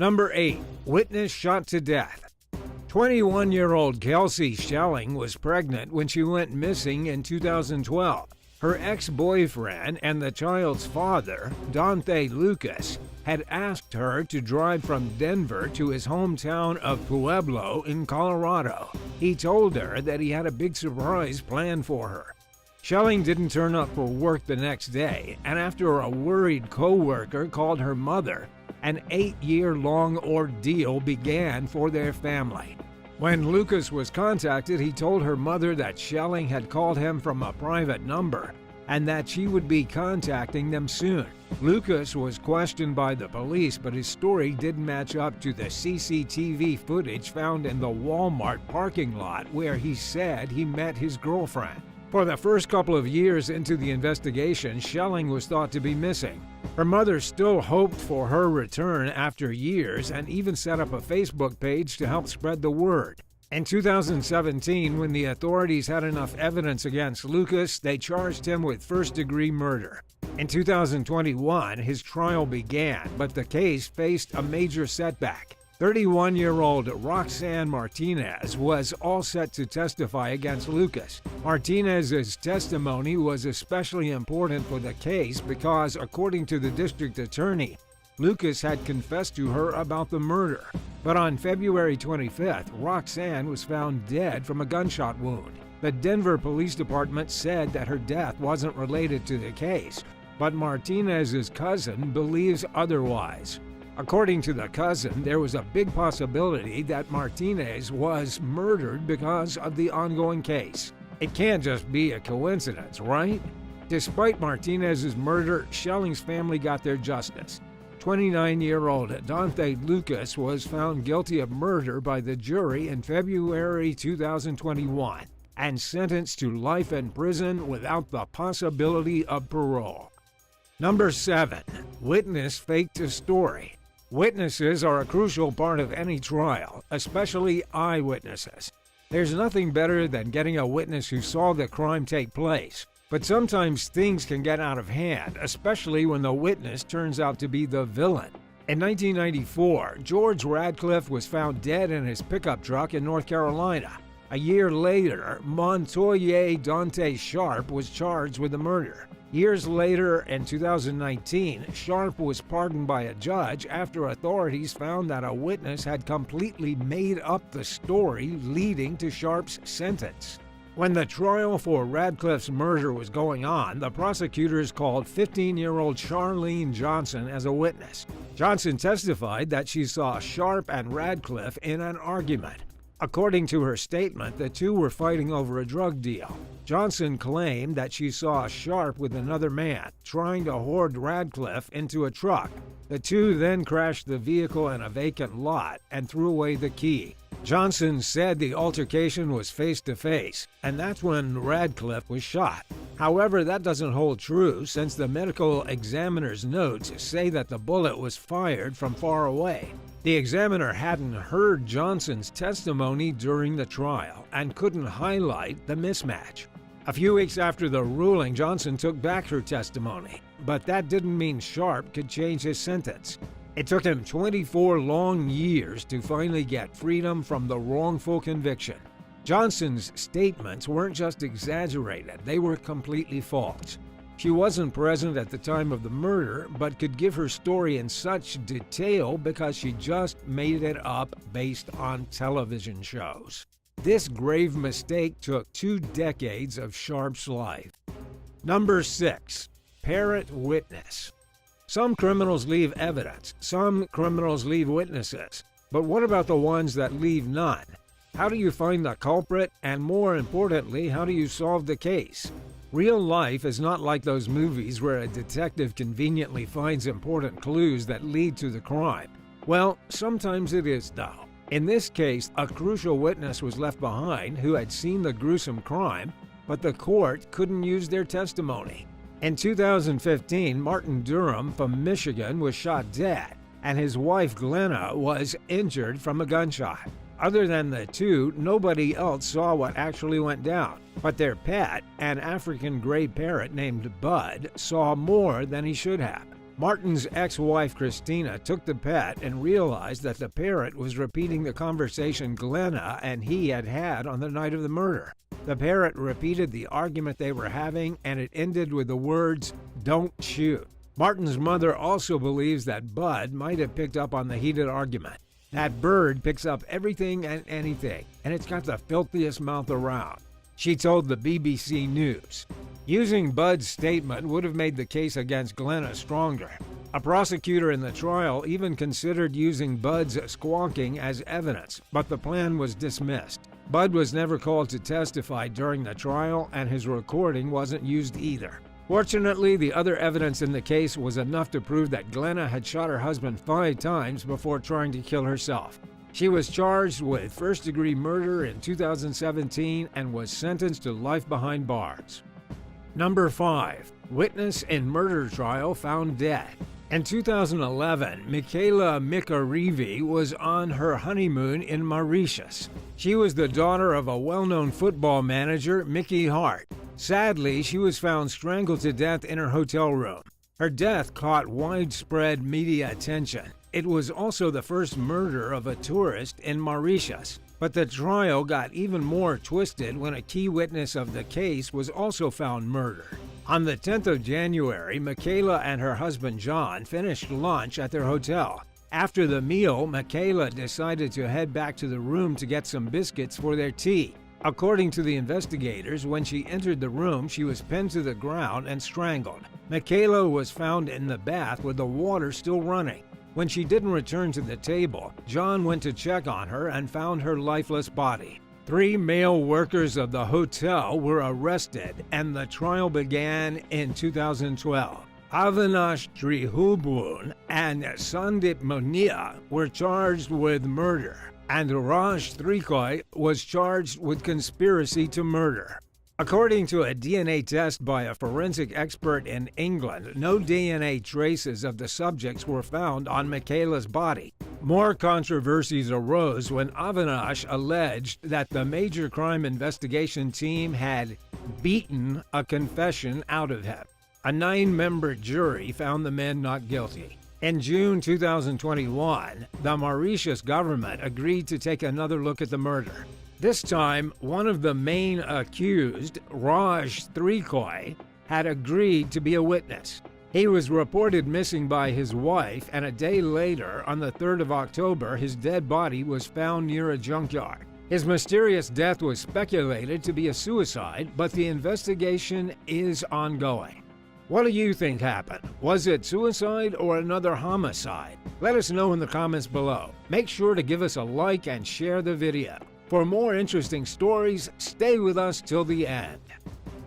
Number 8. Witness shot to death. 21-year-old Kelsey Schelling was pregnant when she went missing in 2012. Her ex-boyfriend and the child's father, Dante Lucas, had asked her to drive from Denver to his hometown of Pueblo in Colorado. He told her that he had a big surprise planned for her. Schelling didn't turn up for work the next day, and after a worried co-worker called her mother, an 8-year-long ordeal began for their family. When Lucas was contacted, he told her mother that Schelling had called him from a private number and that she would be contacting them soon. Lucas was questioned by the police, but his story didn't match up to the CCTV footage found in the Walmart parking lot where he said he met his girlfriend. For the first couple of years into the investigation, Schelling was thought to be missing. Her mother still hoped for her return after years and even set up a Facebook page to help spread the word. In 2017, when the authorities had enough evidence against Lucas, they charged him with first-degree murder. In 2021, his trial began, but the case faced a major setback. 31-year-old Roxanne Martinez was all set to testify against Lucas. Martinez's testimony was especially important for the case because, according to the district attorney, Lucas had confessed to her about the murder. But on February 25th, Roxanne was found dead from a gunshot wound. The Denver Police Department said that her death wasn't related to the case, but Martinez's cousin believes otherwise. According to the cousin, there was a big possibility that Martinez was murdered because of the ongoing case. It can't just be a coincidence, right? Despite Martinez's murder, Schelling's family got their justice. 29-year-old Dante Lucas was found guilty of murder by the jury in February 2021 and sentenced to life in prison without the possibility of parole. Number 7. Witness faked a story. Witnesses are a crucial part of any trial, especially eyewitnesses. There's nothing better than getting a witness who saw the crime take place. But sometimes things can get out of hand, especially when the witness turns out to be the villain. In 1994, George Radcliffe was found dead in his pickup truck in North Carolina. A year later, Montoya Dante Sharp was charged with the murder. Years later, in 2019, Sharp was pardoned by a judge after authorities found that a witness had completely made up the story leading to Sharp's sentence. When the trial for Radcliffe's murder was going on, the prosecutors called 15-year-old Charlene Johnson as a witness. Johnson testified that she saw Sharp and Radcliffe in an argument. According to her statement, the two were fighting over a drug deal. Johnson claimed that she saw Sharp with another man, trying to hoard Radcliffe into a truck. The two then crashed the vehicle in a vacant lot and threw away the key. Johnson said the altercation was face-to-face, and that's when Radcliffe was shot. However, that doesn't hold true since the medical examiner's notes say that the bullet was fired from far away. The examiner hadn't heard Johnson's testimony during the trial and couldn't highlight the mismatch. A few weeks after the ruling, Johnson took back her testimony, but that didn't mean Sharp could change his sentence. It took him 24 long years to finally get freedom from the wrongful conviction. Johnson's statements weren't just exaggerated, they were completely false. She wasn't present at the time of the murder, but could give her story in such detail because she just made it up based on television shows. This grave mistake took 2 decades of Sharp's life. Number 6. Parrot witness. Some criminals leave evidence, some criminals leave witnesses. But what about the ones that leave none? How do you find the culprit, and more importantly, how do you solve the case? Real life is not like those movies where a detective conveniently finds important clues that lead to the crime. Well, sometimes it is though. In this case, a crucial witness was left behind who had seen the gruesome crime, but the court couldn't use their testimony. In 2015, Martin Durham from Michigan was shot dead, and his wife Glenna was injured from a gunshot. Other than the two, nobody else saw what actually went down, but their pet, an African gray parrot named Bud, saw more than he should have. Martin's ex-wife Christina took the pet and realized that the parrot was repeating the conversation Glenna and he had had on the night of the murder. The parrot repeated the argument they were having, and it ended with the words, "Don't shoot." Martin's mother also believes that Bud might have picked up on the heated argument. That bird picks up everything and anything, and it's got the filthiest mouth around, she told the BBC News. Using Bud's statement would have made the case against Glenna stronger. A prosecutor in the trial even considered using Bud's squawking as evidence, but the plan was dismissed. Bud was never called to testify during the trial, and his recording wasn't used either. Fortunately, the other evidence in the case was enough to prove that Glenna had shot her husband 5 times before trying to kill herself. She was charged with first-degree murder in 2017 and was sentenced to life behind bars. Number 5. Witness in murder trial found dead. In 2011, Michaela Mikarivi was on her honeymoon in Mauritius. She was the daughter of a well-known football manager, Mickey Hart. Sadly, she was found strangled to death in her hotel room. Her death caught widespread media attention. It was also the first murder of a tourist in Mauritius. But the trial got even more twisted when a key witness of the case was also found murdered. On the 10th of January, Michaela and her husband John finished lunch at their hotel. After the meal, Michaela decided to head back to the room to get some biscuits for their tea. According to the investigators, when she entered the room, she was pinned to the ground and strangled. Michaela was found in the bath with the water still running. When she didn't return to the table, John went to check on her and found her lifeless body. 3 male workers of the hotel were arrested, and the trial began in 2012. Avinash Trihubun and Sandip Monia were charged with murder, and Raj Trikoi was charged with conspiracy to murder. According to a DNA test by a forensic expert in England, no DNA traces of the subjects were found on Michaela's body. More controversies arose when Avinash alleged that the major crime investigation team had beaten a confession out of him. A 9-member jury found the men not guilty. In June 2021, the Mauritius government agreed to take another look at the murder. This time, one of the main accused, Raj Trikoi, had agreed to be a witness. He was reported missing by his wife, and a day later, on the 3rd of October, his dead body was found near a junkyard. His mysterious death was speculated to be a suicide, but the investigation is ongoing. What do you think happened? Was it suicide or another homicide? Let us know in the comments below. Make sure to give us a like and share the video. For more interesting stories, stay with us till the end.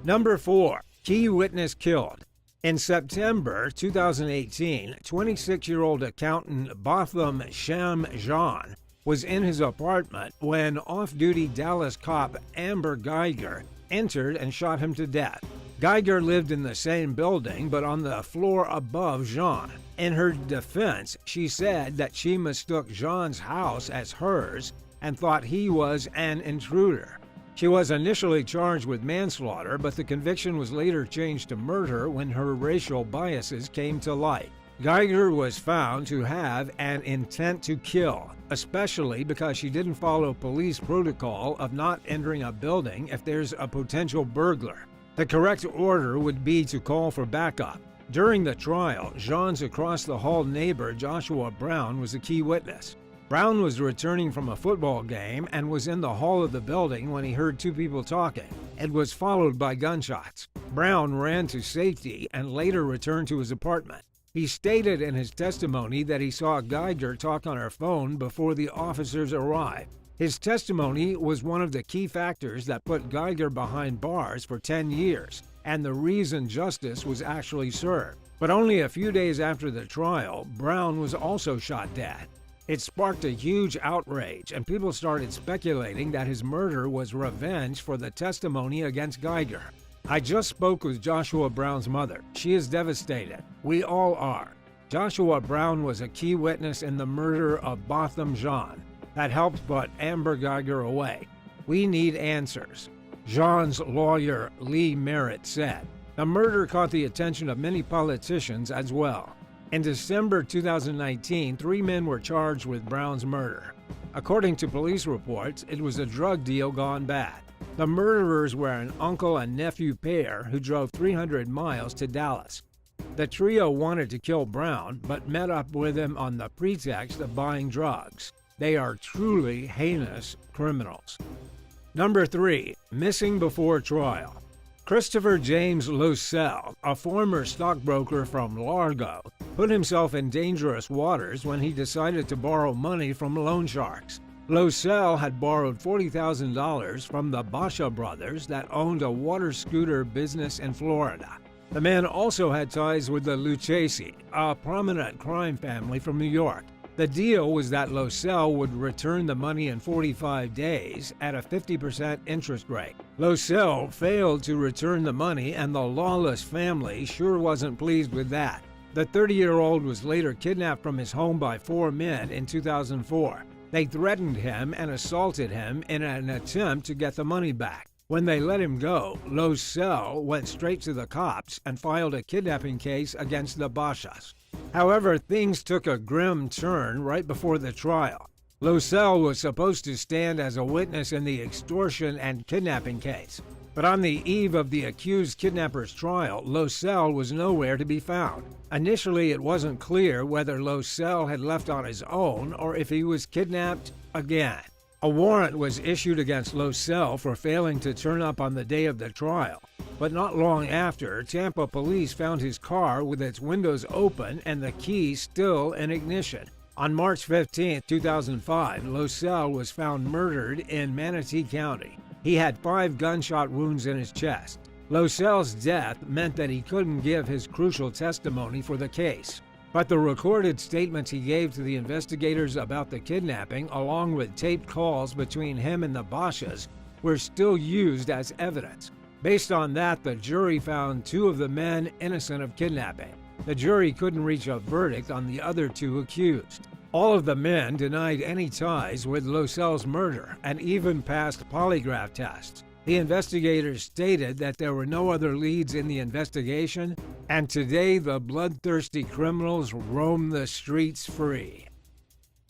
Number 4. Key witness killed. In September 2018, 26-year-old accountant Botham Shamjan was in his apartment when off-duty Dallas cop Amber Geiger entered and shot him to death. Geiger lived in the same building but on the floor above Jean. In her defense, she said that she mistook Jean's house as hers and thought he was an intruder. She was initially charged with manslaughter, but the conviction was later changed to murder when her racial biases came to light. Geiger was found to have an intent to kill, especially because she didn't follow police protocol of not entering a building if there's a potential burglar. The correct order would be to call for backup. During the trial, Jean's across-the-hall neighbor Joshua Brown was a key witness. Brown was returning from a football game and was in the hall of the building when he heard 2 people talking. It was followed by gunshots. Brown ran to safety and later returned to his apartment. He stated in his testimony that he saw Geiger talk on her phone before the officers arrived. His testimony was one of the key factors that put Geiger behind bars for 10 years, and the reason justice was actually served. But only a few days after the trial, Brown was also shot dead. It sparked a huge outrage, and people started speculating that his murder was revenge for the testimony against Geiger. I just spoke with Joshua Brown's mother. She is devastated. We all are. Joshua Brown was a key witness in the murder of Botham Jean that helped put Amber Geiger away. We need answers. Jean's lawyer, Lee Merritt, said. The murder caught the attention of many politicians as well. In December 2019, 3 men were charged with Brown's murder. According to police reports, it was a drug deal gone bad. The murderers were an uncle and nephew pair who drove 300 miles to Dallas. The trio wanted to kill Brown, but met up with him on the pretext of buying drugs. They are truly heinous criminals. Number 3. Missing before trial. Christopher James Losell, a former stockbroker from Largo, put himself in dangerous waters when he decided to borrow money from loan sharks. Losell had borrowed $40,000 from the Basha brothers that owned a water scooter business in Florida. The man also had ties with the Lucchesi, a prominent crime family from New York. The deal was that Losell would return the money in 45 days at a 50% interest rate. Losell failed to return the money, and the lawless family sure wasn't pleased with that. The 30-year-old was later kidnapped from his home by 4 men in 2004. They threatened him and assaulted him in an attempt to get the money back. When they let him go, Losell went straight to the cops and filed a kidnapping case against the Bashas. However, things took a grim turn right before the trial. Losell was supposed to stand as a witness in the extortion and kidnapping case. But on the eve of the accused kidnapper's trial, Losell was nowhere to be found. Initially, it wasn't clear whether Losell had left on his own or if he was kidnapped again. A warrant was issued against Losell for failing to turn up on the day of the trial. But not long after, Tampa police found his car with its windows open and the key still in ignition. On March 15, 2005, Losell was found murdered in Manatee County. He had 5 gunshot wounds in his chest. Losell's death meant that he couldn't give his crucial testimony for the case. But the recorded statements he gave to the investigators about the kidnapping, along with taped calls between him and the Bashas, were still used as evidence. Based on that, the jury found 2 of the men innocent of kidnapping. The jury couldn't reach a verdict on the other 2 accused. All of the men denied any ties with Losell's murder and even passed polygraph tests. The investigators stated that there were no other leads in the investigation, and today the bloodthirsty criminals roam the streets free.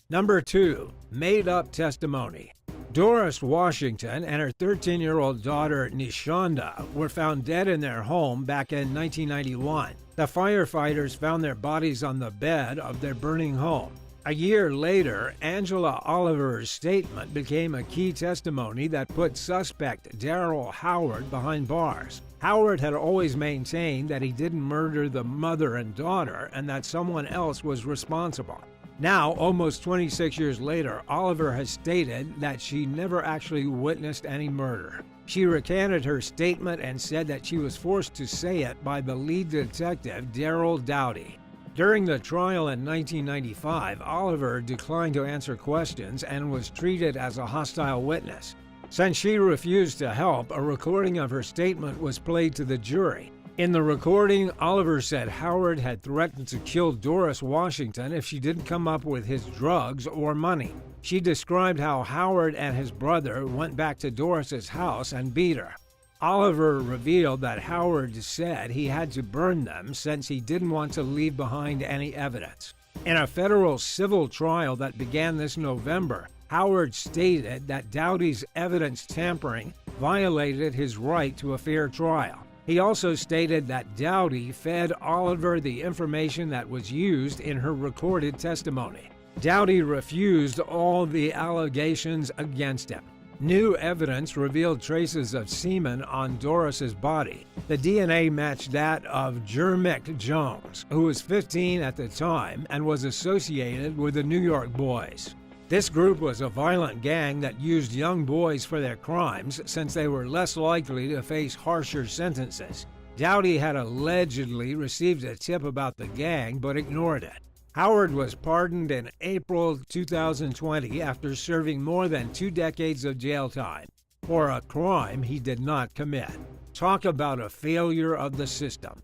Number 2. Made-up testimony. Doris Washington and her 13-year-old daughter Nishanda were found dead in their home back in 1991. The firefighters found their bodies on the bed of their burning home. A year later, Angela Oliver's statement became a key testimony that put suspect Daryl Howard behind bars. Howard had always maintained that he didn't murder the mother and daughter and that someone else was responsible. Now, almost 26 years later, Oliver has stated that she never actually witnessed any murder. She recanted her statement and said that she was forced to say it by the lead detective, Daryl Dowdy. During the trial in 1995, Oliver declined to answer questions and was treated as a hostile witness. Since she refused to help, a recording of her statement was played to the jury. In the recording, Oliver said Howard had threatened to kill Doris Washington if she didn't come up with his drugs or money. She described how Howard and his brother went back to Doris's house and beat her. Oliver revealed that Howard said he had to burn them since he didn't want to leave behind any evidence. In a federal civil trial that began this November, Howard stated that Dowdy's evidence tampering violated his right to a fair trial. He also stated that Dowdy fed Oliver the information that was used in her recorded testimony. Dowdy refused all the allegations against him. New evidence revealed traces of semen on Doris's body. The DNA matched that of Jermick Jones, who was 15 at the time and was associated with the New York Boys. This group was a violent gang that used young boys for their crimes since they were less likely to face harsher sentences. Dowdy had allegedly received a tip about the gang but ignored it. Howard was pardoned in April 2020 after serving more than 2 decades of jail time for a crime he did not commit. Talk about a failure of the system.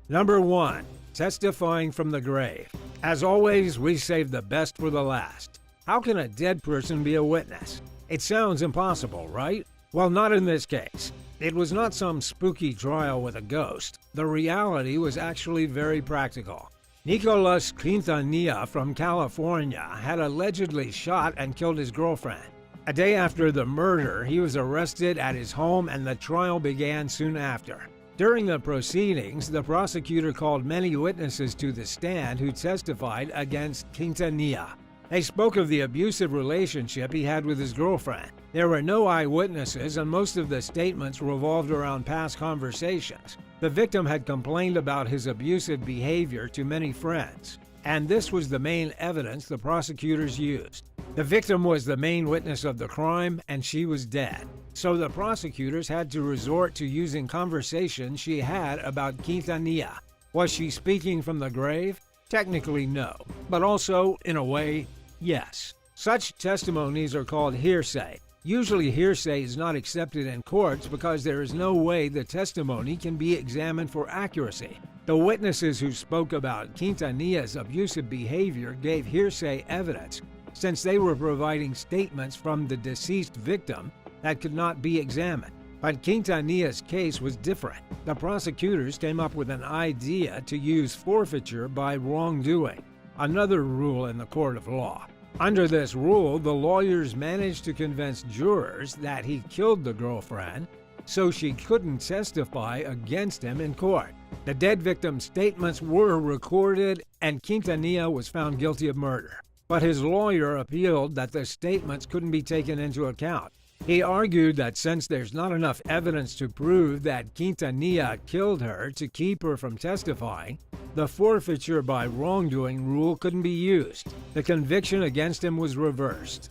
Number 1. Testifying from the grave. As always, we save the best for the last. How can a dead person be a witness? It sounds impossible, right? Well, not in this case. It was not some spooky trial with a ghost. The reality was actually very practical. Nicolas Quintanilla from California had allegedly shot and killed his girlfriend. A day after the murder, he was arrested at his home and the trial began soon after. During the proceedings, the prosecutor called many witnesses to the stand who testified against Quintanilla. They spoke of the abusive relationship he had with his girlfriend. There were no eyewitnesses, and most of the statements revolved around past conversations. The victim had complained about his abusive behavior to many friends, and this was the main evidence the prosecutors used. The victim was the main witness of the crime, and she was dead. So the prosecutors had to resort to using conversations she had about Quintanilla. Was she speaking from the grave? Technically, no. But also, in a way, yes. Such testimonies are called hearsay. Usually hearsay is not accepted in courts because there is no way the testimony can be examined for accuracy. The witnesses who spoke about Quintanilla's abusive behavior gave hearsay evidence, since they were providing statements from the deceased victim that could not be examined. But Quintanilla's case was different. The prosecutors came up with an idea to use forfeiture by wrongdoing, another rule in the court of law. Under this rule, the lawyers managed to convince jurors that he killed the girlfriend, so she couldn't testify against him in court. The dead victim's statements were recorded, and Quintanilla was found guilty of murder. But his lawyer appealed that the statements couldn't be taken into account. He argued that since there's not enough evidence to prove that Quintanilla killed her to keep her from testifying, the forfeiture by wrongdoing rule couldn't be used. The conviction against him was reversed.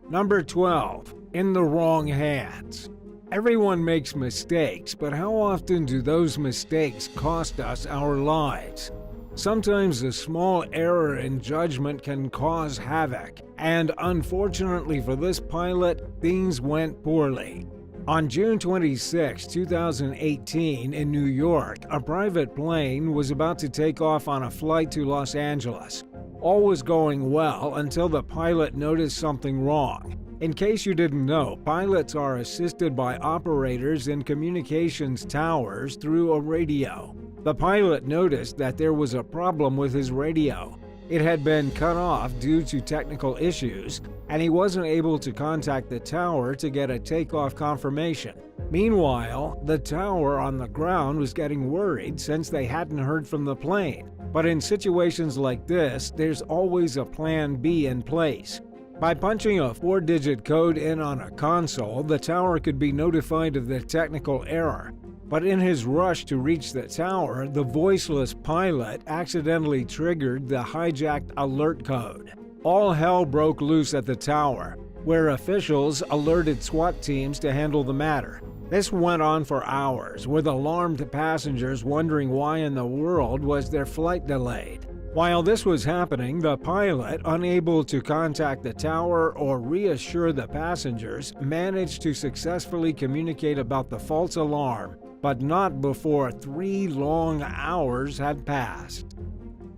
Number 12. In the wrong hands. Everyone makes mistakes, but how often do those mistakes cost us our lives? Sometimes a small error in judgment can cause havoc, and unfortunately for this pilot, things went poorly. On June 26, 2018, in New York, a private plane was about to take off on a flight to Los Angeles. All was going well until the pilot noticed something wrong. In case you didn't know, pilots are assisted by operators in communications towers through a radio. The pilot noticed that there was a problem with his radio. It had been cut off due to technical issues, and he wasn't able to contact the tower to get a takeoff confirmation. Meanwhile, the tower on the ground was getting worried since they hadn't heard from the plane. But in situations like this, there's always a plan B in place. By punching a 4-digit code in on a console, the tower could be notified of the technical error. But in his rush to reach the tower, the voiceless pilot accidentally triggered the hijacked alert code. All hell broke loose at the tower, where officials alerted SWAT teams to handle the matter. This went on for hours, with alarmed passengers wondering why in the world was their flight delayed. While this was happening, the pilot, unable to contact the tower or reassure the passengers, managed to successfully communicate about the false alarm, but not before 3 long hours had passed.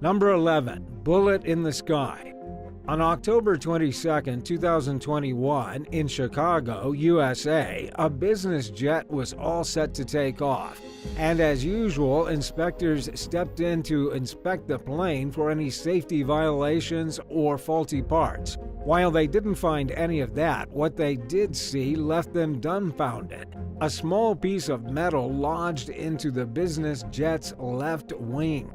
Number 11. Bullet in the Sky. On October 22, 2021, in Chicago, USA, a business jet was all set to take off. And as usual, inspectors stepped in to inspect the plane for any safety violations or faulty parts. While they didn't find any of that, what they did see left them dumbfounded. A small piece of metal lodged into the business jet's left wing.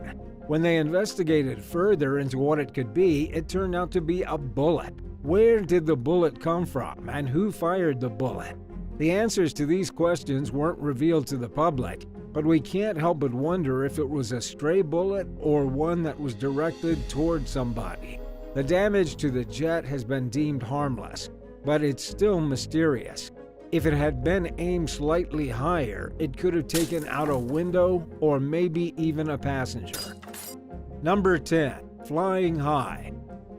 When they investigated further into what it could be, it turned out to be a bullet. Where did the bullet come from, and who fired the bullet? The answers to these questions weren't revealed to the public, but we can't help but wonder if it was a stray bullet or one that was directed toward somebody. The damage to the jet has been deemed harmless, but it's still mysterious. If it had been aimed slightly higher, it could have taken out a window or maybe even a passenger. Number 10. Flying High.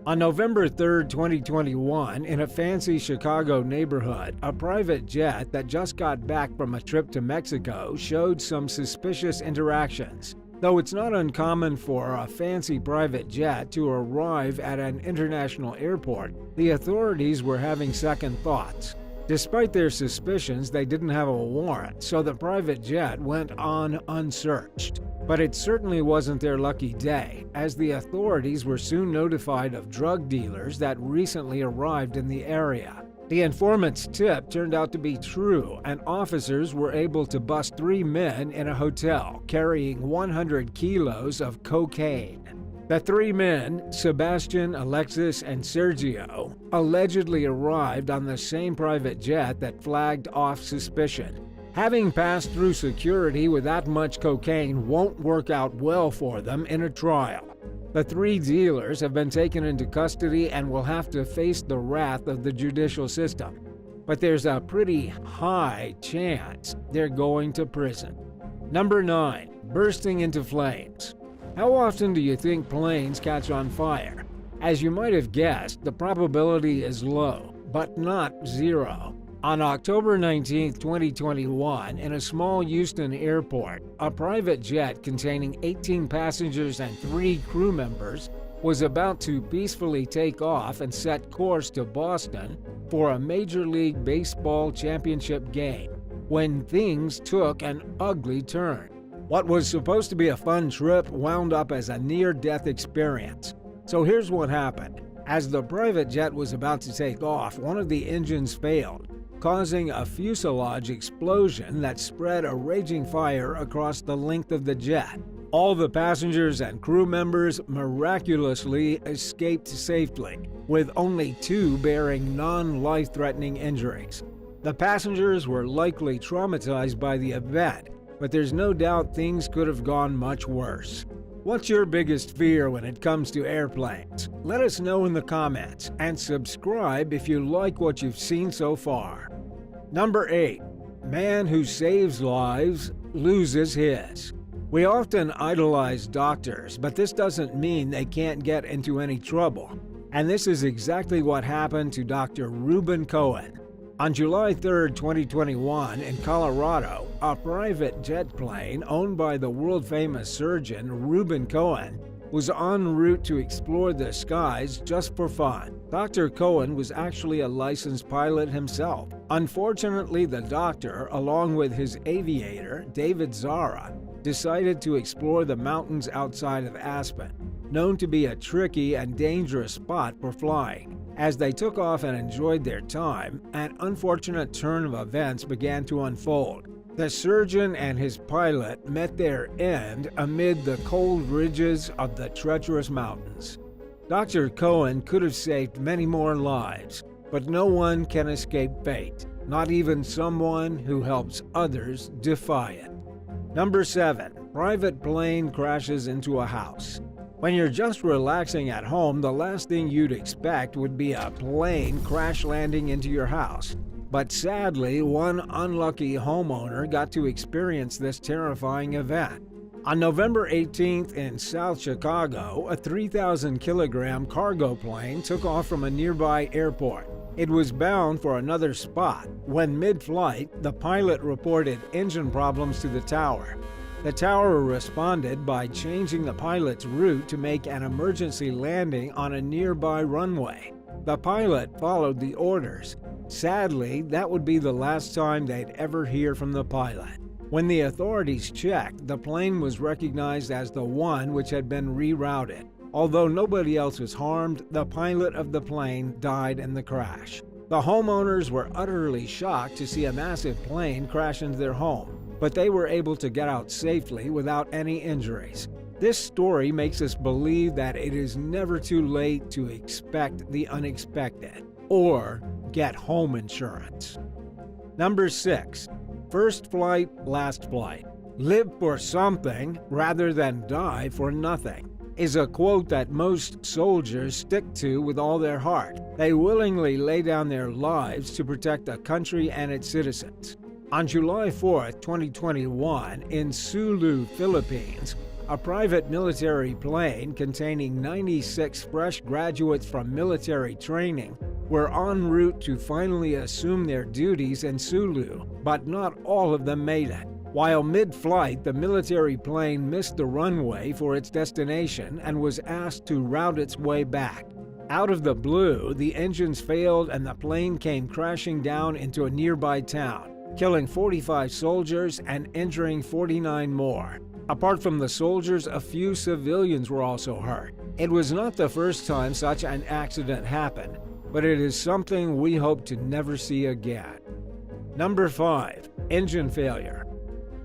On November 3, 2021, in a fancy Chicago neighborhood, a private jet that just got back from a trip to Mexico showed some suspicious interactions. Though it's not uncommon for a fancy private jet to arrive at an international airport, the authorities were having second thoughts. Despite their suspicions, they didn't have a warrant, so the private jet went on unsearched. But it certainly wasn't their lucky day, as the authorities were soon notified of drug dealers that recently arrived in the area. The informant's tip turned out to be true, and officers were able to bust 3 men in a hotel carrying 100 kilos of cocaine. The 3 men, Sebastian, Alexis, and Sergio, allegedly arrived on the same private jet that flagged off suspicion. Having passed through security with that much cocaine won't work out well for them in a trial. The 3 dealers have been taken into custody and will have to face the wrath of the judicial system. But there's a pretty high chance they're going to prison. Number 9. Bursting into flames. How often do you think planes catch on fire? As you might have guessed, the probability is low, but not zero. On October 19, 2021, in a small Houston airport, a private jet containing 18 passengers and 3 crew members was about to peacefully take off and set course to Boston for a Major League Baseball championship game, when things took an ugly turn. What was supposed to be a fun trip wound up as a near-death experience. So here's what happened. As the private jet was about to take off, one of the engines failed, causing a fuselage explosion that spread a raging fire across the length of the jet. All the passengers and crew members miraculously escaped safely, with only 2 bearing non-life-threatening injuries. The passengers were likely traumatized by the event, but there's no doubt things could have gone much worse. What's your biggest fear when it comes to airplanes? Let us know in the comments, and subscribe if you like what you've seen so far. Number 8. Man who saves lives loses his. We often idolize doctors, but this doesn't mean they can't get into any trouble. And this is exactly what happened to Dr. Reuben Cohen. On July 3, 2021, in Colorado, a private jet plane owned by the world-famous surgeon Reuben Cohen was en route to explore the skies just for fun. Dr. Cohen was actually a licensed pilot himself. Unfortunately, the doctor, along with his aviator, David Zara, decided to explore the mountains outside of Aspen, known to be a tricky and dangerous spot for flying. As they took off and enjoyed their time, an unfortunate turn of events began to unfold. The surgeon and his pilot met their end amid the cold ridges of the treacherous mountains. Dr. Cohen could have saved many more lives, but no one can escape fate, not even someone who helps others defy it. Number 7. Private plane crashes into a house. When you're just relaxing at home, the last thing you'd expect would be a plane crash landing into your house. But sadly, one unlucky homeowner got to experience this terrifying event. On November 18th in South Chicago, a 3,000-kilogram cargo plane took off from a nearby airport. It was bound for another spot. When mid-flight, the pilot reported engine problems to the tower. The tower responded by changing the pilot's route to make an emergency landing on a nearby runway. The pilot followed the orders. Sadly, that would be the last time they'd ever hear from the pilot. When the authorities checked, the plane was recognized as the one which had been rerouted. Although nobody else was harmed, the pilot of the plane died in the crash. The homeowners were utterly shocked to see a massive plane crash into their home, but they were able to get out safely without any injuries. This story makes us believe that it is never too late to expect the unexpected or get home insurance. Number 6. First flight, last flight. Live for something rather than die for nothing is a quote that most soldiers stick to with all their heart. They willingly lay down their lives to protect a country and its citizens. On July 4, 2021, in Sulu, Philippines, a private military plane containing 96 fresh graduates from military training were en route to finally assume their duties in Sulu, but not all of them made it. While mid-flight, the military plane missed the runway for its destination and was asked to route its way back. Out of the blue, the engines failed and the plane came crashing down into a nearby town, killing 45 soldiers and injuring 49 more. Apart from the soldiers, a few civilians were also hurt. It was not the first time such an accident happened, but it is something we hope to never see again. Number 5. Engine failure.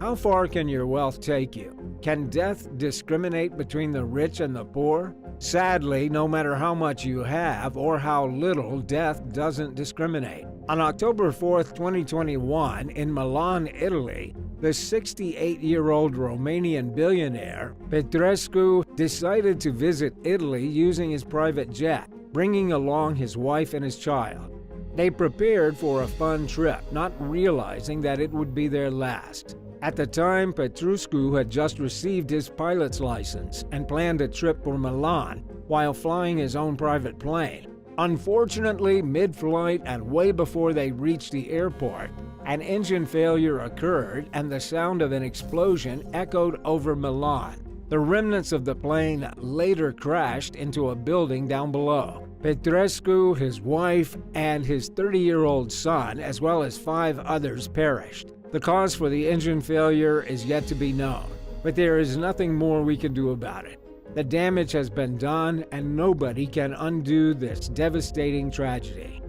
How far can your wealth take you? Can death discriminate between the rich and the poor? Sadly, no matter how much you have or how little, death doesn't discriminate. On October 4, 2021, in Milan, Italy, the 68-year-old Romanian billionaire Petrescu decided to visit Italy using his private jet, bringing along his wife and his child. They prepared for a fun trip, not realizing that it would be their last. At the time, Petrescu had just received his pilot's license and planned a trip for Milan while flying his own private plane. Unfortunately, mid-flight and way before they reached the airport, an engine failure occurred and the sound of an explosion echoed over Milan. The remnants of the plane later crashed into a building down below. Petrescu, his wife, and his 30-year-old son, as well as 5 others, perished. The cause for the engine failure is yet to be known, but there is nothing more we can do about it. The damage has been done, and nobody can undo this devastating tragedy.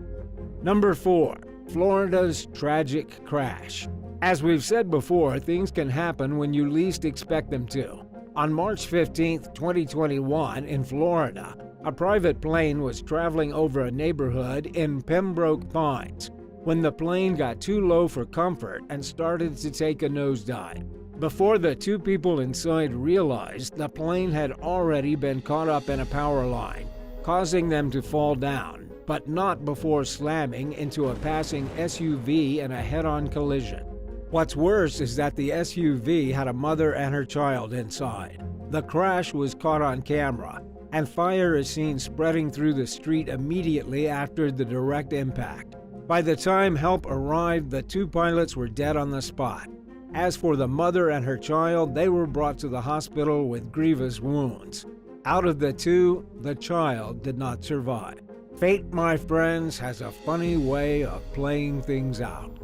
Number 4. Florida's tragic crash. As we've said before, things can happen when you least expect them to. On March 15, 2021, in Florida, a private plane was traveling over a neighborhood in Pembroke Pines when the plane got too low for comfort and started to take a nosedive. Before the 2 people inside realized, the plane had already been caught up in a power line, causing them to fall down, but not before slamming into a passing SUV in a head-on collision. What's worse is that the SUV had a mother and her child inside. The crash was caught on camera, and fire is seen spreading through the street immediately after the direct impact. By the time help arrived, the 2 pilots were dead on the spot. As for the mother and her child, they were brought to the hospital with grievous wounds. Out of the 2, the child did not survive. Fate, my friends, has a funny way of playing things out.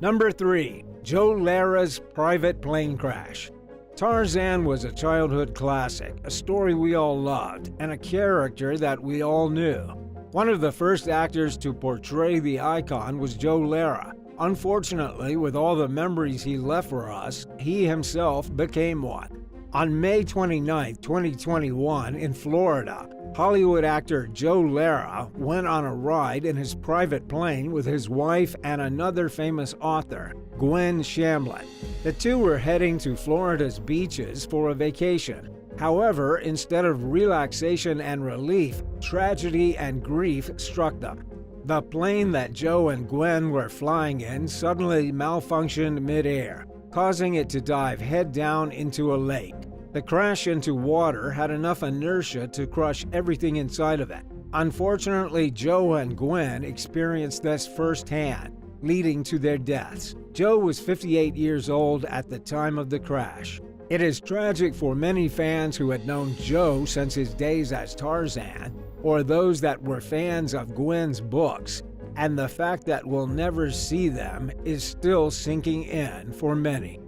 Number 3. Joe Lara's private plane crash. Tarzan was a childhood classic, a story we all loved, and a character that we all knew. One of the first actors to portray the icon was Joe Lara. Unfortunately, with all the memories he left for us, he himself became one. On May 29, 2021, in Florida, Hollywood actor Joe Lara went on a ride in his private plane with his wife and another famous author, Gwen Shamlin. The 2 were heading to Florida's beaches for a vacation. However, instead of relaxation and relief, tragedy and grief struck them. The plane that Joe and Gwen were flying in suddenly malfunctioned mid-air, causing it to dive head down into a lake. The crash into water had enough inertia to crush everything inside of it. Unfortunately, Joe and Gwen experienced this firsthand, leading to their deaths. Joe was 58 years old at the time of the crash. It is tragic for many fans who had known Joe since his days as Tarzan, or those that were fans of Gwen's books, and the fact that we'll never see them is still sinking in for many.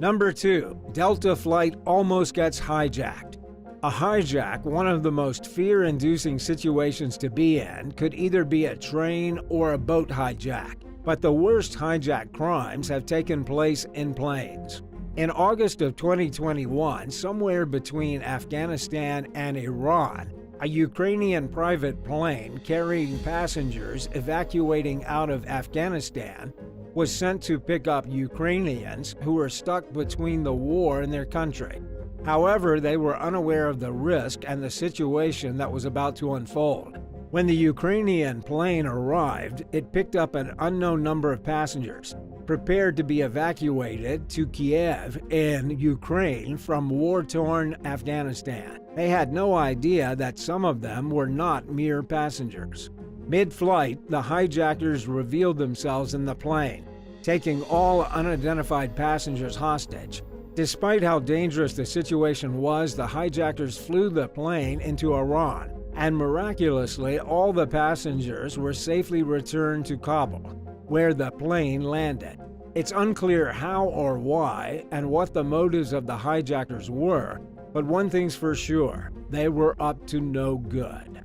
Number 2. Delta flight almost gets hijacked. A hijack, one of the most fear-inducing situations to be in, could either be a train or a boat hijack, but the worst hijack crimes have taken place in planes. In August of 2021, somewhere between Afghanistan and Iran, a Ukrainian private plane carrying passengers evacuating out of Afghanistan was sent to pick up Ukrainians who were stuck between the war and their country. However, they were unaware of the risk and the situation that was about to unfold. When the Ukrainian plane arrived, it picked up an unknown number of passengers, prepared to be evacuated to Kiev in Ukraine from war-torn Afghanistan. They had no idea that some of them were not mere passengers. Mid-flight, the hijackers revealed themselves in the plane, taking all unidentified passengers hostage. Despite how dangerous the situation was, the hijackers flew the plane into Iran, and miraculously all the passengers were safely returned to Kabul, where the plane landed. It's unclear how or why and what the motives of the hijackers were, but one thing's for sure, they were up to no good.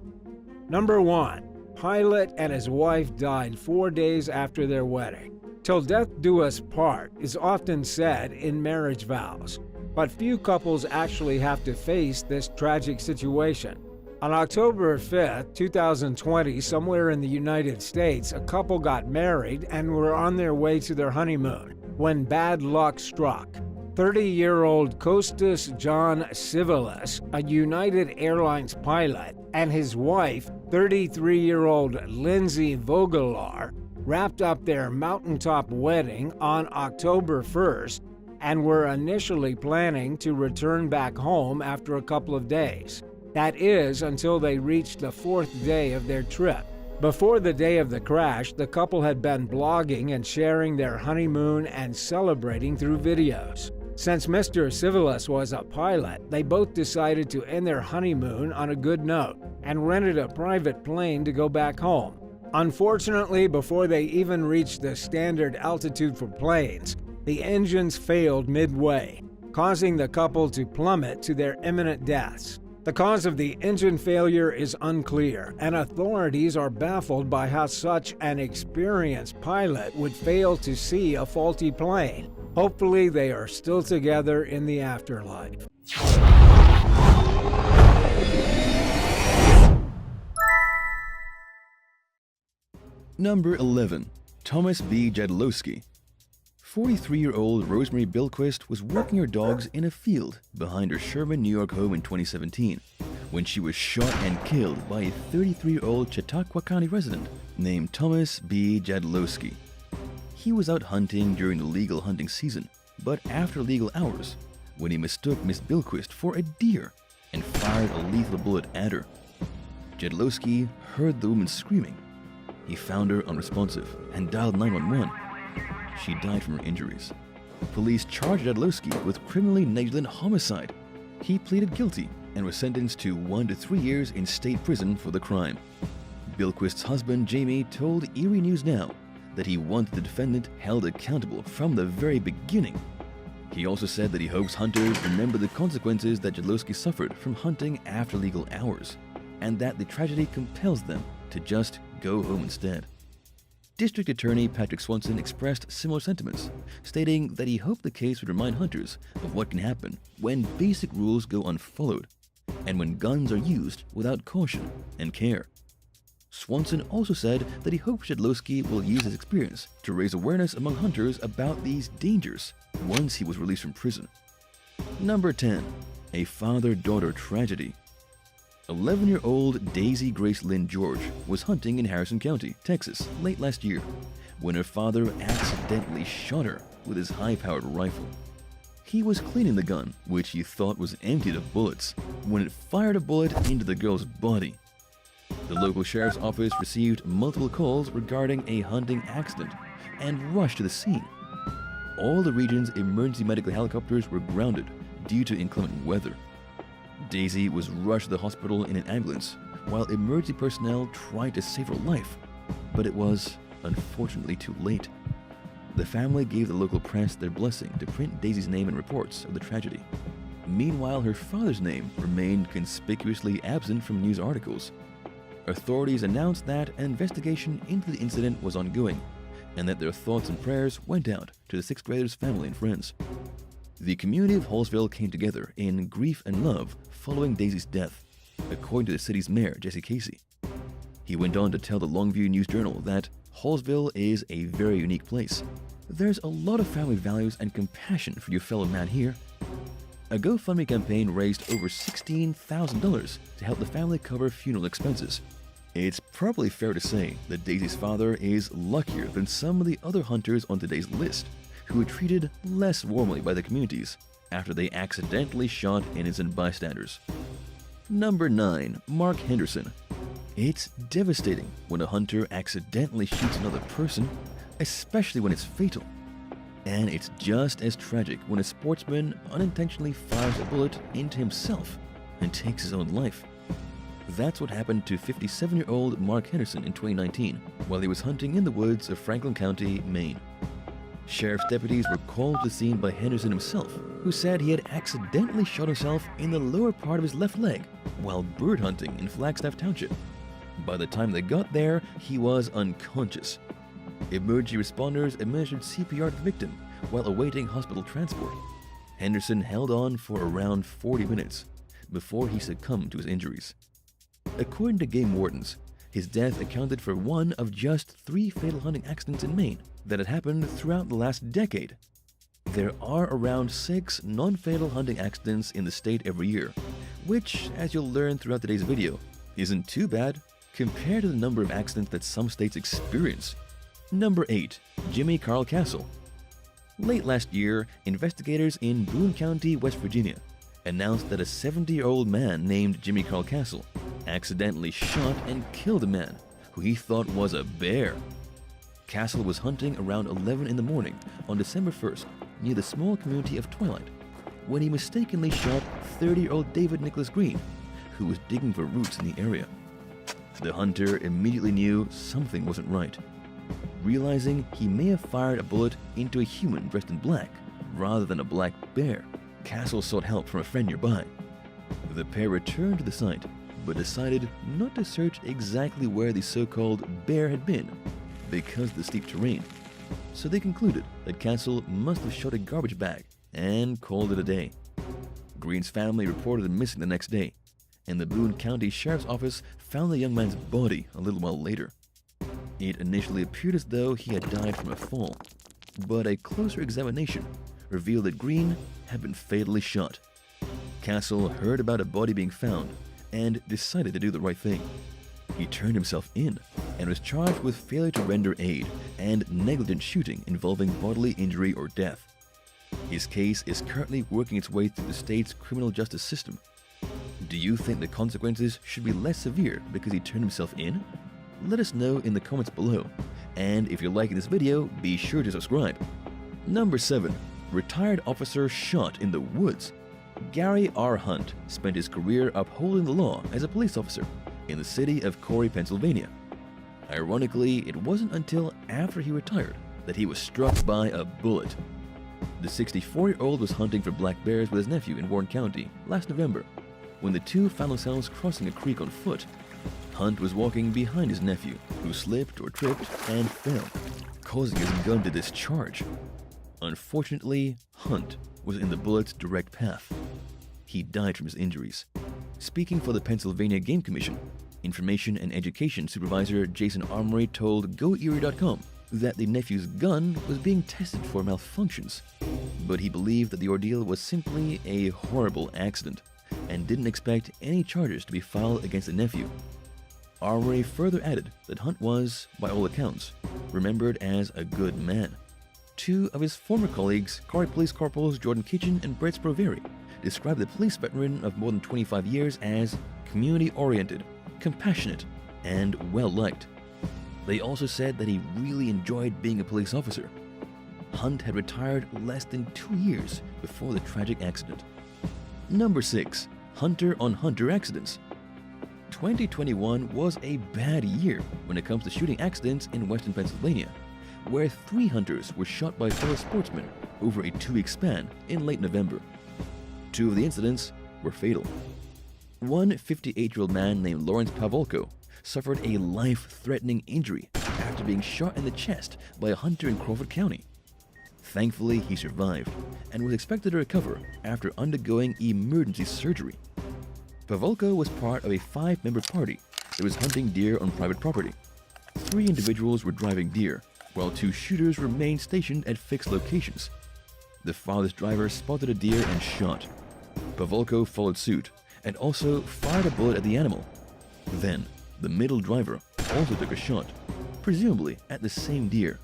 Number 1. Pilot and his wife died 4 days after their wedding. "Till death do us part" is often said in marriage vows, but few couples actually have to face this tragic situation. On October 5, 2020, somewhere in the United States, a couple got married and were on their way to their honeymoon when bad luck struck. 30-year-old Kostas John Sivilis, a United Airlines pilot, and his wife, 33-year-old Lindsay Vogelaar, wrapped up their mountaintop wedding on October 1st and were initially planning to return back home after a couple of days. That is, until they reached the 4th day of their trip. Before the day of the crash, the couple had been blogging and sharing their honeymoon and celebrating through videos. Since Mr. Sivilis was a pilot, they both decided to end their honeymoon on a good note and rented a private plane to go back home. Unfortunately, before they even reached the standard altitude for planes, the engines failed midway, causing the couple to plummet to their imminent deaths. The cause of the engine failure is unclear, and authorities are baffled by how such an experienced pilot would fail to see a faulty plane. Hopefully, they are still together in the afterlife. Number 11. Thomas B. Jadlowski. 43-year-old Rosemary Bilquist was walking her dogs in a field behind her Sherman, New York home in 2017 when she was shot and killed by a 33-year-old Chautauqua County resident named Thomas B. Jadlowski. He was out hunting during the legal hunting season, but after legal hours, when he mistook Miss Bilquist for a deer and fired a lethal bullet at her. Jadlowski heard the woman screaming. He found her unresponsive and dialed 911. She died from her injuries. Police charged Jadlowski with criminally negligent homicide. He pleaded guilty and was sentenced to 1 to 3 years in state prison for the crime. Bilquist's husband, Jamie, told Erie News Now that he wanted the defendant held accountable from the very beginning. He also said that he hopes hunters remember the consequences that Jadlowski suffered from hunting after legal hours, and that the tragedy compels them to just go home instead. District Attorney Patrick Swanson expressed similar sentiments, stating that he hoped the case would remind hunters of what can happen when basic rules go unfollowed and when guns are used without caution and care. Swanson also said that he hopes Jadlowski will use his experience to raise awareness among hunters about these dangers once he was released from prison. Number 10. A father-daughter tragedy. 11-year-old Daisy Grace Lynn George was hunting in Harrison County, Texas, late last year when her father accidentally shot her with his high-powered rifle. He was cleaning the gun, which he thought was emptied of bullets, when it fired a bullet into the girl's body. The local sheriff's office received multiple calls regarding a hunting accident and rushed to the scene. All the region's emergency medical helicopters were grounded due to inclement weather. Daisy was rushed to the hospital in an ambulance while emergency personnel tried to save her life, but it was unfortunately too late. The family gave the local press their blessing to print Daisy's name in reports of the tragedy. Meanwhile, her father's name remained conspicuously absent from news articles. Authorities announced that an investigation into the incident was ongoing and that their thoughts and prayers went out to the sixth grader's family and friends. The community of Hallsville came together in grief and love following Daisy's death, according to the city's mayor, Jesse Casey. He went on to tell the Longview News-Journal that Hallsville is a very unique place. There's a lot of family values and compassion for your fellow man here. A GoFundMe campaign raised over $16,000 to help the family cover funeral expenses. It's probably fair to say that Daisy's father is luckier than some of the other hunters on today's list, who were treated less warmly by the communities after they accidentally shot innocent bystanders. Number 9. Mark Henderson. It's devastating when a hunter accidentally shoots another person, especially when it's fatal. And it's just as tragic when a sportsman unintentionally fires a bullet into himself and takes his own life. That's what happened to 57-year-old Mark Henderson in 2019 while he was hunting in the woods of Franklin County, Maine. Sheriff's deputies were called to the scene by Henderson himself, who said he had accidentally shot himself in the lower part of his left leg while bird hunting in Flagstaff Township. By the time they got there, he was unconscious. Emergency responders administered CPR to the victim while awaiting hospital transport. Henderson held on for around 40 minutes before he succumbed to his injuries. According to game wardens, his death accounted for one of just 3 fatal hunting accidents in Maine that had happened throughout the last decade. There are around 6 non-fatal hunting accidents in the state every year, which, as you'll learn throughout today's video, isn't too bad compared to the number of accidents that some states experience. Number 8. Jimmy Carl Castle. Late last year, investigators in Boone County, West Virginia, announced that a 70-year-old man named Jimmy Carl Castle accidentally shot and killed a man who he thought was a bear. Castle was hunting around 11 in the morning on December 1st near the small community of Twilight when he mistakenly shot 30-year-old David Nicholas Green, who was digging for roots in the area. The hunter immediately knew something wasn't right. Realizing he may have fired a bullet into a human dressed in black rather than a black bear, Castle sought help from a friend nearby. The pair returned to the site, but decided not to search exactly where the so-called bear had been because of the steep terrain. So they concluded that Castle must have shot a garbage bag and called it a day. Green's family reported him missing the next day, and the Boone County Sheriff's Office found the young man's body a little while later. It initially appeared as though he had died from a fall, but a closer examination revealed that Green had been fatally shot. Castle heard about a body being found and decided to do the right thing. He turned himself in and was charged with failure to render aid and negligent shooting involving bodily injury or death. His case is currently working its way through the state's criminal justice system. Do you think the consequences should be less severe because he turned himself in? Let us know in the comments below. And if you're liking this video, be sure to subscribe. Number 7. Retired officer shot in the woods. Gary R. Hunt spent his career upholding the law as a police officer in the city of Corey, Pennsylvania. Ironically, it wasn't until after he retired that he was struck by a bullet. The 64-year-old was hunting for black bears with his nephew in Warren County last November when the two found themselves crossing a creek on foot. Hunt was walking behind his nephew, who slipped or tripped and fell, causing his gun to discharge. Unfortunately, Hunt was in the bullet's direct path. He died from his injuries. Speaking for the Pennsylvania Game Commission, Information and Education Supervisor Jason Armory told GoErie.com that the nephew's gun was being tested for malfunctions, but he believed that the ordeal was simply a horrible accident and didn't expect any charges to be filed against the nephew. Armory further added that Hunt was, by all accounts, remembered as a good man. 2 of his former colleagues, Corey Police Corporals Jordan Kitchen and Brett Sproveri, described the police veteran of more than 25 years as community-oriented, compassionate, and well-liked. They also said that he really enjoyed being a police officer. Hunt had retired less than 2 years before the tragic accident. Number 6. Hunter-on-hunter accidents. 2021 was a bad year when it comes to shooting accidents in western Pennsylvania, where 3 hunters were shot by fellow sportsmen over a 2-week span in late November. 2 of the incidents were fatal. One 58-year-old man named Lawrence Pavolko suffered a life-threatening injury after being shot in the chest by a hunter in Crawford County. Thankfully, he survived and was expected to recover after undergoing emergency surgery. Pavolko was part of a 5-member party that was hunting deer on private property. 3 individuals were driving deer, while 2 shooters remained stationed at fixed locations. The farthest driver spotted a deer and shot. Pavolko followed suit and also fired a bullet at the animal. Then, the middle driver also took a shot, presumably at the same deer,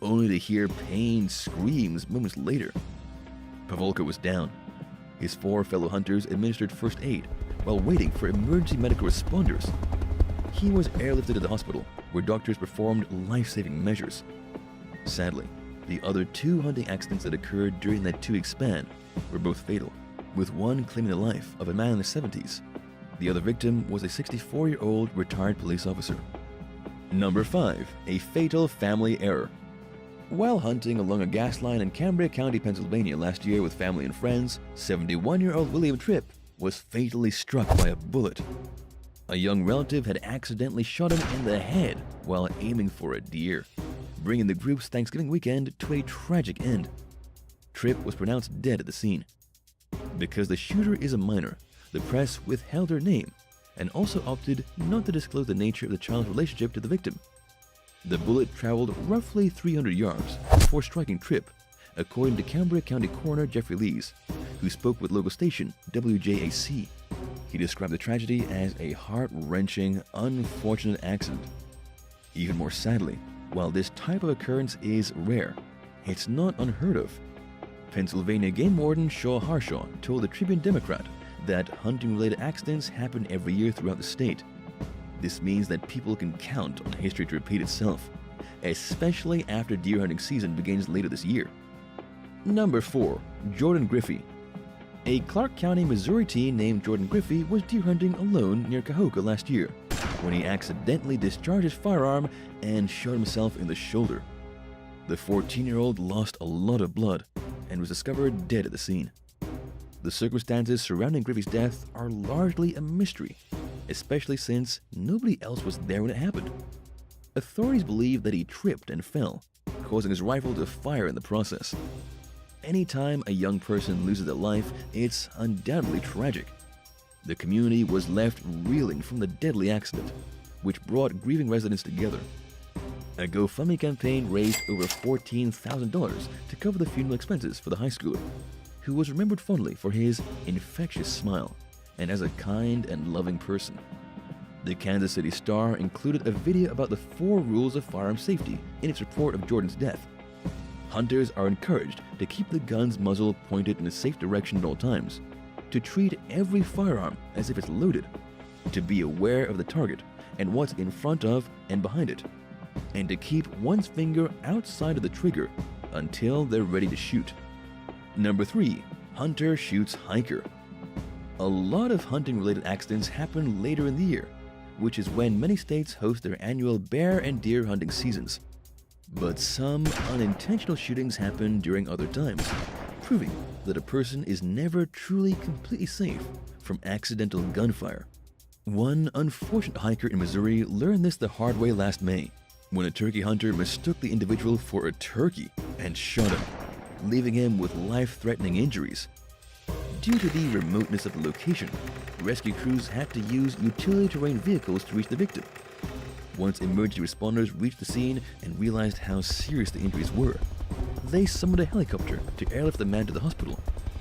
only to hear pained screams moments later. Pavolko was down. His 4 fellow hunters administered first aid while waiting for emergency medical responders. He was airlifted to the hospital, where doctors performed life-saving measures. Sadly, the other 2 hunting accidents that occurred during that 2-week span were both fatal, with one claiming the life of a man in his 70s. The other victim was a 64-year-old retired police officer. Number 5. A fatal family error. While hunting along a gas line in Cambria County, Pennsylvania last year with family and friends, 71-year-old William Tripp was fatally struck by a bullet. A young relative had accidentally shot him in the head while aiming for a deer, bringing the group's Thanksgiving weekend to a tragic end. Tripp was pronounced dead at the scene. Because the shooter is a minor, the press withheld her name and also opted not to disclose the nature of the child's relationship to the victim. The bullet traveled roughly 300 yards before striking Tripp, according to Cambria County Coroner Jeffrey Lees, who spoke with local station WJAC. He described the tragedy as a heart-wrenching, unfortunate accident. Even more sadly, while this type of occurrence is rare, it's not unheard of. Pennsylvania Game Warden Shaw Harshaw told the Tribune Democrat that hunting-related accidents happen every year throughout the state. This means that people can count on history to repeat itself, especially after deer hunting season begins later this year. Number 4. Jordan Griffey. A Clark County, Missouri teen named Jordan Griffey was deer hunting alone near Cahokia last year when he accidentally discharged his firearm and shot himself in the shoulder. The 14-year-old lost a lot of blood and was discovered dead at the scene. The circumstances surrounding Griffey's death are largely a mystery, especially since nobody else was there when it happened. Authorities believe that he tripped and fell, causing his rifle to fire in the process. Anytime a young person loses their life, it's undoubtedly tragic. The community was left reeling from the deadly accident, which brought grieving residents together. A GoFundMe campaign raised over $14,000 to cover the funeral expenses for the high schooler, who was remembered fondly for his infectious smile and as a kind and loving person. The Kansas City Star included a video about the 4 rules of firearm safety in its report of Jordan's death. Hunters are encouraged to keep the gun's muzzle pointed in a safe direction at all times, to treat every firearm as if it's loaded, to be aware of the target and what's in front of and behind it, and to keep one's finger outside of the trigger until they're ready to shoot. Number 3. Hunter shoots hiker. A lot of hunting-related accidents happen later in the year, which is when many states host their annual bear and deer hunting seasons. But some unintentional shootings happen during other times, proving that a person is never truly completely safe from accidental gunfire. One unfortunate hiker in Missouri learned this the hard way last May, when a turkey hunter mistook the individual for a turkey and shot him, leaving him with life-threatening injuries. Due to the remoteness of the location, rescue crews had to use utility terrain vehicles to reach the victim. Once emergency responders reached the scene and realized how serious the injuries were, they summoned a helicopter to airlift the man to the hospital.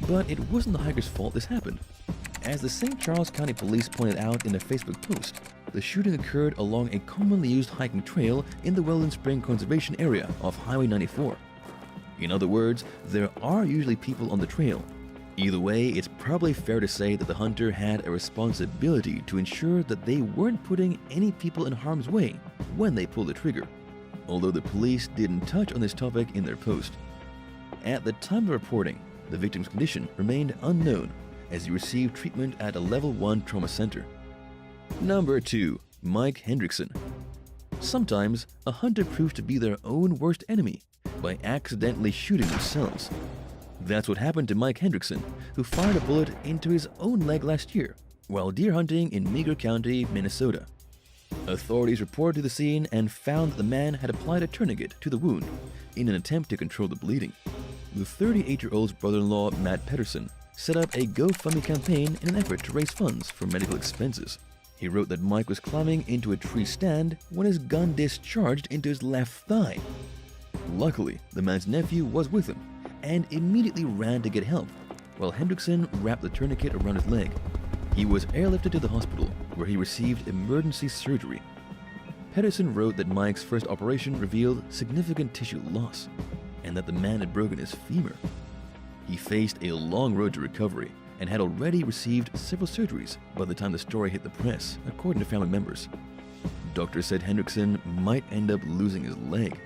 But it wasn't the hiker's fault this happened. As the St. Charles County Police pointed out in a Facebook post, the shooting occurred along a commonly used hiking trail in the Weldon Spring Conservation Area off Highway 94. In other words, there are usually people on the trail. Either way, it's probably fair to say that the hunter had a responsibility to ensure that they weren't putting any people in harm's way when they pulled the trigger, although the police didn't touch on this topic in their post. At the time of reporting, the victim's condition remained unknown as he received treatment at a Level 1 trauma center. Number 2. Mike Hendrickson. Sometimes, a hunter proves to be their own worst enemy by accidentally shooting themselves. That's what happened to Mike Hendrickson, who fired a bullet into his own leg last year while deer hunting in Meager County, Minnesota. Authorities reported to the scene and found that the man had applied a tourniquet to the wound in an attempt to control the bleeding. The 38-year-old's brother-in-law, Matt Pedersen, set up a GoFundMe campaign in an effort to raise funds for medical expenses. He wrote that Mike was climbing into a tree stand when his gun discharged into his left thigh. Luckily, the man's nephew was with him and immediately ran to get help, while Hendrickson wrapped the tourniquet around his leg. He was airlifted to the hospital, where he received emergency surgery. Pedersen wrote that Mike's first operation revealed significant tissue loss, and that the man had broken his femur. He faced a long road to recovery, and had already received several surgeries by the time the story hit the press, according to family members. Doctors said Hendrickson might end up losing his leg,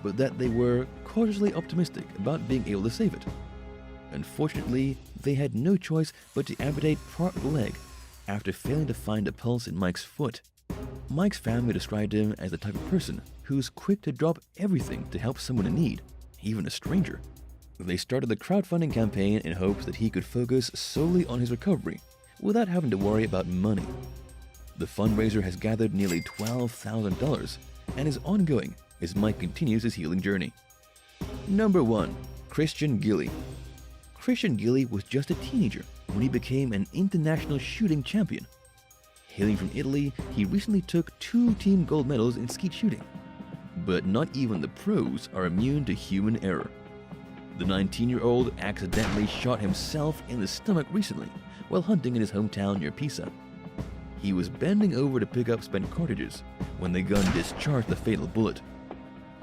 but that they were cautiously optimistic about being able to save it. Unfortunately, they had no choice but to amputate part of the leg, after failing to find a pulse in Mike's foot. Mike's family described him as the type of person who's quick to drop everything to help someone in need, even a stranger. They started the crowdfunding campaign in hopes that he could focus solely on his recovery without having to worry about money. The fundraiser has gathered nearly $12,000 and is ongoing as Mike continues his healing journey. Number 1. Christian Gilli. Christian Gilli was just a teenager when he became an international shooting champion. Hailing from Italy, he recently took 2 team gold medals in skeet shooting. But not even the pros are immune to human error. The 19-year-old accidentally shot himself in the stomach recently while hunting in his hometown near Pisa. He was bending over to pick up spent cartridges when the gun discharged the fatal bullet.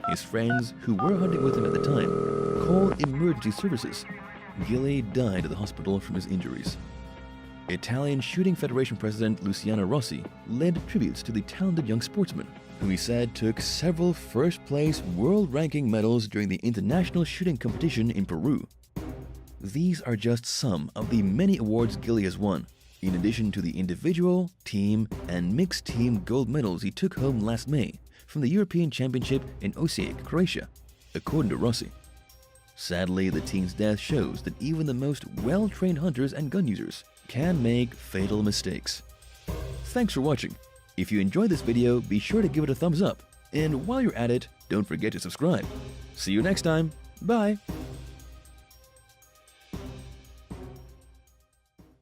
His friends, who were hunting with him at the time, called emergency services. Gilli died at the hospital from his injuries. Italian Shooting Federation President Luciano Rossi led tributes to the talented young sportsman, who he said took several first-place world-ranking medals during the international shooting competition in Peru. These are just some of the many awards Gilli has won, in addition to the individual, team, and mixed team gold medals he took home last May from the European Championship in Osijek, Croatia, according to Rossi. Sadly, the teen's death shows that even the most well-trained hunters and gun users can make fatal mistakes. Thanks for watching. If you enjoyed this video, be sure to give it a thumbs up. And while you're at it, don't forget to subscribe. See you next time. Bye!